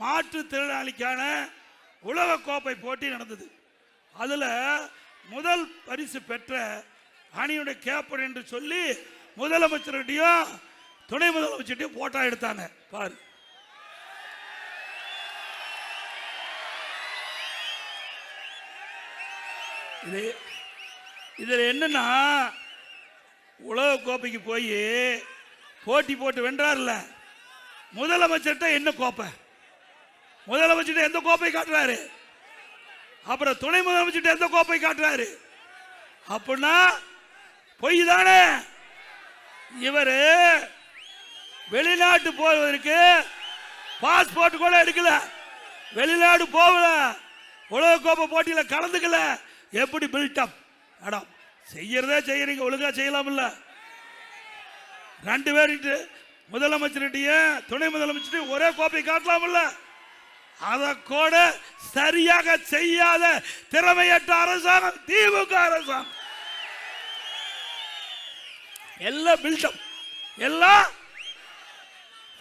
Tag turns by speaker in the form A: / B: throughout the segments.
A: மாற்றுத்திறனாளிக்கான உலகக்கோப்பை போட்டி நடந்தது. அதில் முதல் பரிசு பெற்ற அணியுடைய கேப்டன் என்று சொல்லி முதலமைச்சர்கிட்டையும் துணை முதலமைச்சர்கிட்டையும் போட்டோ எடுத்தாங்க. பாரு, இதில் என்னன்னா, உலகக்கோப்பைக்கு போய் போட்டி போட்டு வென்றார்ல முதலமைச்சர்கிட்ட என்ன கோப்பை, முதலமைச்சர்கிட்ட எந்த கோப்பை காட்டுறாரு, அப்புறம் துணை முதலமைச்சர்கிட்ட எந்த கோப்பை காட்டுறாரு? அப்படின்னா பொய் தானே. இவர் வெளிநாட்டு போவதற்கு பாஸ்போர்ட் கூட எடுக்கல, வெளிநாடு போகல, உலகக்கோப்பை போட்டியில் கலந்துக்கல. எப்படி பில்டப்? அடம் செய்யறதே செய்யறீங்க, ஒழுங்கா செய்யலாம்ல. 2 பேர்கிட்ட முதலமைச்சர்கிட்டையும் துணை முதலமைச்சர்கிட்டையும் ஒரே கோப்பை காட்டலாம்ல. அதை கூட சரியாக செய்யாத திறமையற்ற அரசாங்கம் திமுக அரசாங்கம். எல்லாம் பில்டப், எல்லாம்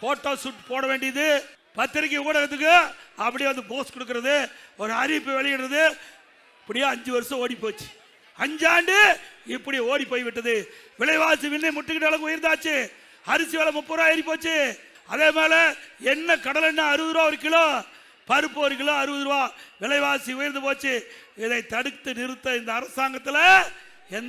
A: போட்டோ ஷூட் போட வேண்டியது, பத்திரிகை ஊடகத்துக்கு அப்படியே வந்து போஸ்ட் கொடுக்கறது, ஒரு அறிவிப்பு வெளியிடுறது. இப்படியே 5 வருஷம் ஓடி போச்சு. 5 ஆண்டு இப்படி ஓடி போய் விட்டது. விலைவாசி விண்ணை முட்டுக்கிட்ட அளவுக்கு உயர்ந்தாச்சு. அரிசி விலை 30 ரூபா ஏறி போச்சு. அதே மேல என்ன கடல் எண்ணெய் 60 ரூபா ஒரு கிலோ, பருப்பு 1 கிலோ 60 ரூபா, விலைவாசி உயர்ந்து போச்சு. இதை தடுத்து நிறுத்த இந்த அரசாங்கத்தில் எந்த